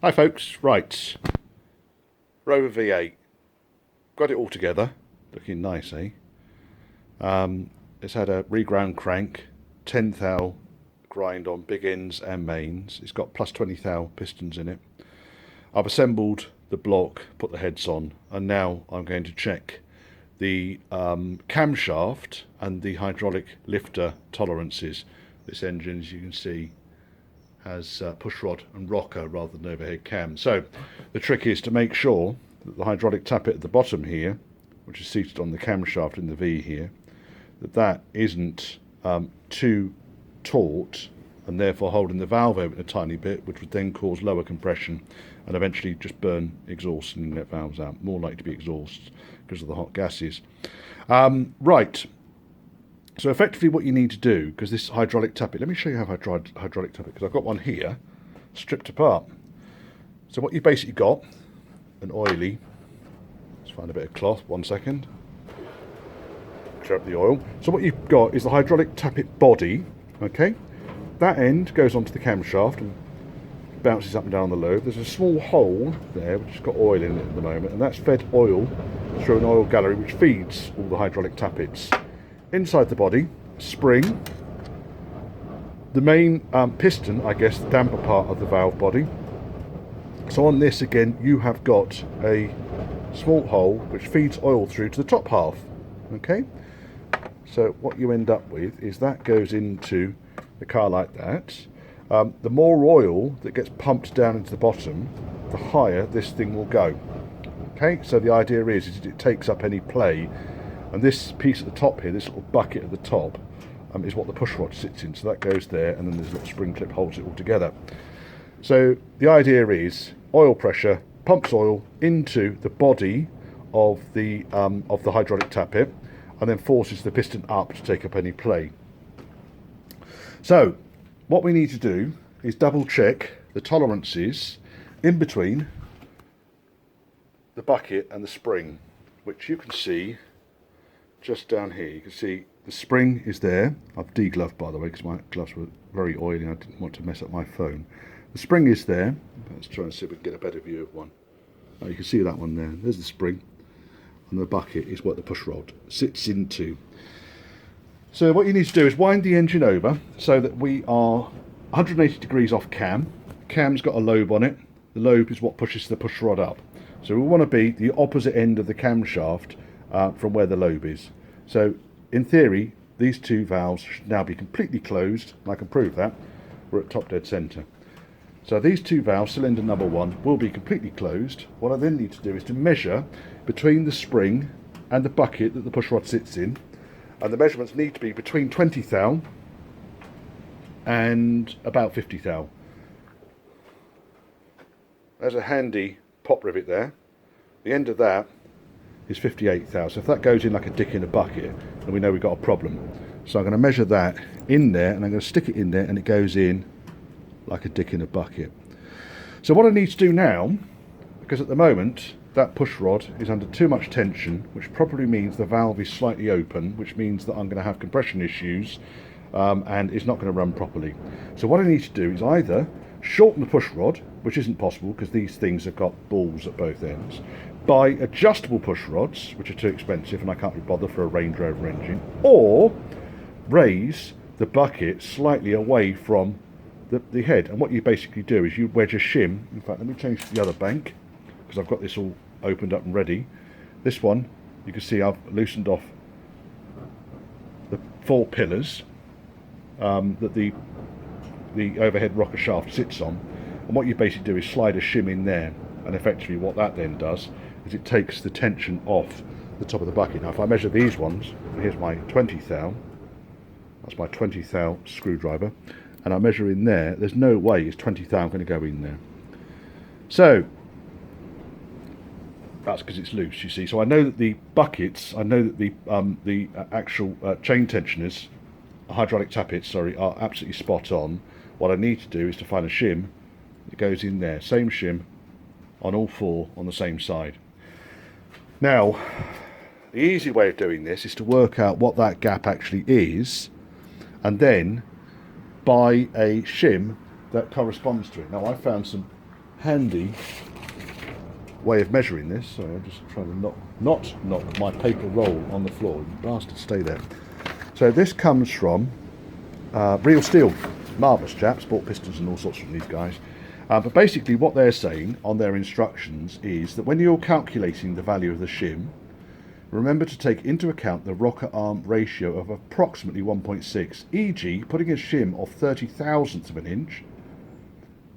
Hi folks, right, Rover V8, got it all together, looking nice, eh? It's had a reground crank, 10 thou grind on big ends and mains. It's got plus 20 thou pistons in it. I've assembled the block, put the heads on, and now I'm going to check the camshaft and the hydraulic lifter tolerances. This engine, as you can see, has pushrod and rocker rather than overhead cam. So the trick is to make sure that the hydraulic tappet at the bottom here, which is seated on the camshaft in the V here, that isn't too taut and therefore holding the valve open a tiny bit, which would then cause lower compression and eventually just burn exhaust and let valves out. More likely to be exhaust because of the hot gases. Right. So effectively what you need to do, because this hydraulic tappet, let me show you how I've tried hydraulic tappet, because I've got one here, stripped apart. So what you basically got, an oily, let's find a bit of cloth, 1 second, clear up the oil. So what you've got is the hydraulic tappet body, okay? That end goes onto the camshaft and bounces up and down the lobe. There's a small hole there which has got oil in it at the moment, and that's fed oil through an oil gallery which feeds all the hydraulic tappets. Inside the body, spring, the main piston, I guess, the damper part of the valve body. So on this again, you have got a small hole which feeds oil through to the top half. Okay, so what you end up with is that goes into the car like that. The more oil that gets pumped down into the bottom, the higher this thing will go. Okay, so the idea is that it takes up any play. And this piece at the top here, this little bucket at the top, is what the push rod sits in. So that goes there, and then there's a little spring clip holds it all together. So the idea is oil pressure pumps oil into the body of the hydraulic tappet, and then forces the piston up to take up any play. So what we need to do is double check the tolerances in between the bucket and the spring, which you can see just down here. You can see the spring is there. I've degloved, by the way, because my gloves were very oily and I didn't want to mess up my phone. The spring is there. Let's try and see if we can get a better view of one. You can see that one there. There's the spring, and the bucket is what the push rod sits into. So what you need to do is wind the engine over so that we are 180 degrees off cam. Cam's got a lobe on it. The lobe is what pushes the push rod up. So we want to be the opposite end of the camshaft from where the lobe is. So in theory, these two valves should now be completely closed, and I can prove that. We're at top dead centre. So these two valves, cylinder number 1, will be completely closed. What I then need to do is to measure between the spring and the bucket that the push rod sits in, and the measurements need to be between 20 thou and about 50 thou. There's a handy pop rivet there. The end of that is 58 thou. So if that goes in like a dick in a bucket, then we know we've got a problem. So I'm going to measure that in there, and I'm going to stick it in there, and it goes in like a dick in a bucket. So what I need to do now, because at the moment that push rod is under too much tension, which probably means the valve is slightly open, which means that I'm going to have compression issues, and it's not going to run properly. So what I need to do is either shorten the push rod, which isn't possible because these things have got balls at both ends, buy adjustable push rods, which are too expensive and I can't be bothered for a Range Rover engine, or raise the bucket slightly away from the head. And what you basically do is you wedge a shim. In fact, let me change to the other bank, because I've got this all opened up and ready. This one, you can see I've loosened off the 4 pillars that the overhead rocker shaft sits on, and what you basically do is slide a shim in there, and effectively what that then does is it takes the tension off the top of the bucket. Now if I measure these ones, here's my 20 thou, that's my 20 thou screwdriver, and I measure in there, there's no way it's 20 thou going to go in there. So that's because it's loose, you see. So I know that the buckets, I know that the actual chain tensioners, hydraulic tappets, sorry, are absolutely spot on. What I need to do is to find a shim that goes in there, same shim on all 4 on the same side. Now, the easy way of doing this is to work out what that gap actually is, and then buy a shim that corresponds to it. Now I found some handy way of measuring this. Sorry, I'm just trying to not knock my paper roll on the floor. You bastard, stay there. So this comes from Real Steel. Marvellous chaps, bought pistons and all sorts from these guys. But basically what they're saying on their instructions is that when you're calculating the value of the shim, remember to take into account the rocker arm ratio of approximately 1.6, e.g. putting a shim of 30,000ths of an inch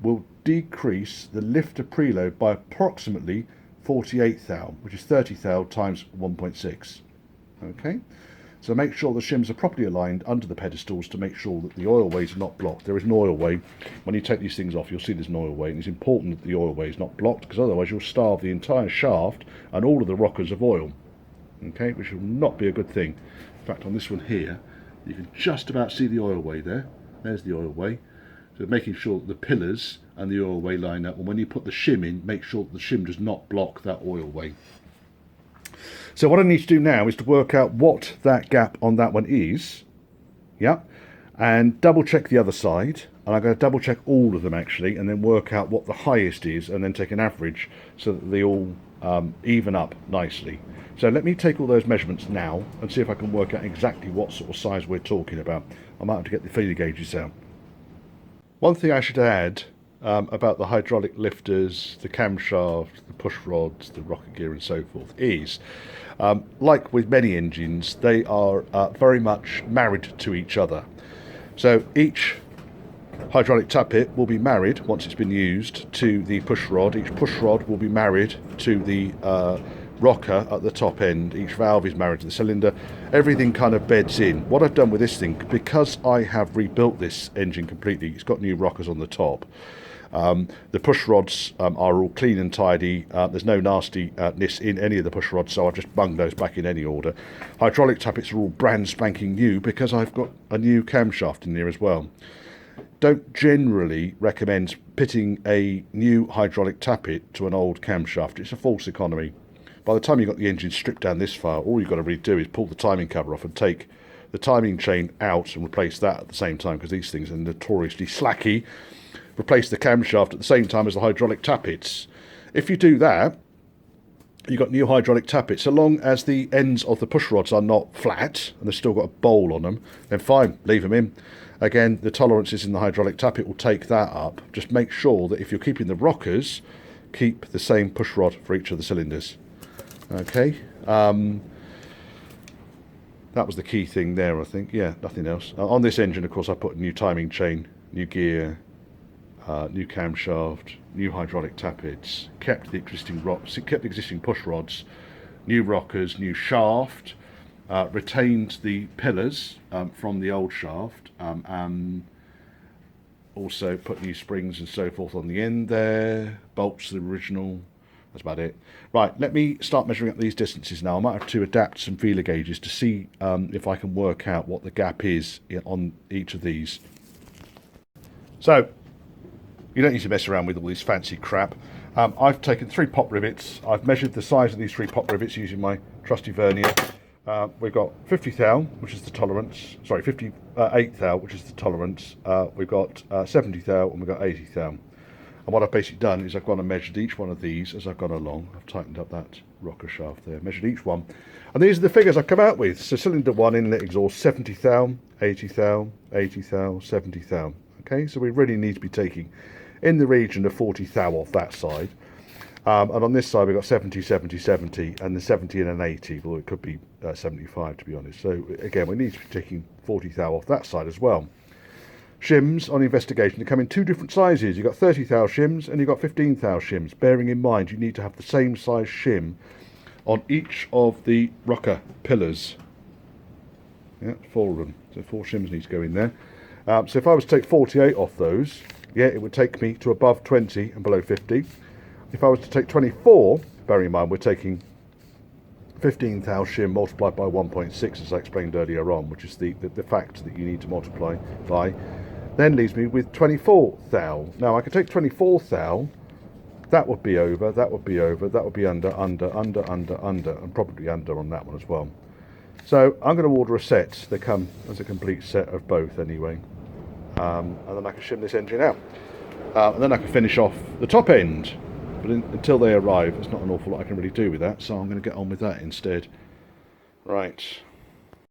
will decrease the lifter preload by approximately 48 thou, which is 30 thou times 1.6. Okay, so make sure the shims are properly aligned under the pedestals to make sure that the oil ways are not blocked. There is an oil way. When you take these things off, you'll see there's an oil way, and it's important that the oil way is not blocked, because otherwise you'll starve the entire shaft and all of the rockers of oil. Okay, which will not be a good thing. In fact, on this one here, you can just about see the oil way there. There's the oil way. So making sure that the pillars and the oil way line up, and when you put the shim in, make sure that the shim does not block that oil way. So what I need to do now is to work out what that gap on that one is, yeah, and double check the other side, and I'm going to double check all of them actually, and then work out what the highest is, and then take an average so that they all even up nicely. So let me take all those measurements now and see if I can work out exactly what sort of size we're talking about. I might have to get the feeler gauges out. One thing I should add about the hydraulic lifters, the camshaft, the push rods, the rocker gear and so forth is, like with many engines, they are very much married to each other. So each hydraulic tappet will be married, once it's been used, to the push rod. Each push rod will be married to the rocker at the top end. Each valve is married to the cylinder. Everything kind of beds in. What I've done with this thing, because I have rebuilt this engine completely, it's got new rockers on the top. The push rods are all clean and tidy. There's no nastiness in any of the push rods, so I've just bunged those back in any order. Hydraulic tappets are all brand spanking new because I've got a new camshaft in there as well. Don't generally recommend pitting a new hydraulic tappet to an old camshaft. It's a false economy. By the time you've got the engine stripped down this far, all you've got to really do is pull the timing cover off and take the timing chain out and replace that at the same time, because these things are notoriously slacky. Replace the camshaft at the same time as the hydraulic tappets. If you do that, you've got new hydraulic tappets. So long as the ends of the push rods are not flat and they've still got a bowl on them, then fine, leave them in. Again, the tolerances in the hydraulic tappet will take that up. Just make sure that if you're keeping the rockers, keep the same push rod for each of the cylinders. Okay, that was the key thing there, I think. Yeah, nothing else. On this engine, of course, I put a new timing chain, new gear, new camshaft, new hydraulic tappets, kept the existing push rods, new rockers, new shaft, retained the pillars from the old shaft, and also put new springs and so forth on the end there, bolts the original. That's about it. Right, let me start measuring up these distances now. I might have to adapt some feeler gauges to see if I can work out what the gap is on each of these. So, you don't need to mess around with all this fancy crap. I've taken 3 pop rivets. I've measured the size of these 3 pop rivets using my trusty vernier. We've got 50 thou, which is the tolerance. Sorry, 58 thou, which is the tolerance. We've got 70 thou and we've got 80 thou. And what I've basically done is I've gone and measured each one of these as I've gone along. I've tightened up that rocker shaft there, measured each one. And these are the figures I've come out with. So cylinder 1 inlet exhaust 70 thou, 80 thou, 80 thou, 70 thou. Okay, so we really need to be taking in the region of 40 thou off that side. And on this side we've got 70, 70, 70, and the 70 and an 80, well it could be 75 to be honest. So again, we need to be taking 40 thou off that side as well. Shims on investigation, they come in 2 different sizes. You've got 30 thou shims and you've got 15 thou shims. Bearing in mind you need to have the same size shim on each of the rocker pillars. Yeah, 4 of them. So 4 shims need to go in there. So if I was to take 48 off those, yeah, it would take me to above 20 and below 50. If I was to take 24, bearing in mind we're taking 15 thou shim multiplied by 1.6, as I explained earlier on, which is the factor that you need to multiply by, then leaves me with 24 thou. Now I could take 24 thou, that would be over, that would be over, that would be under, and probably under on that one as well. So I'm going to order a set. They come as a complete set of both anyway. And then I can shim this engine out. And then I can finish off the top end. But until they arrive, there's not an awful lot I can really do with that, so I'm going to get on with that instead. Right.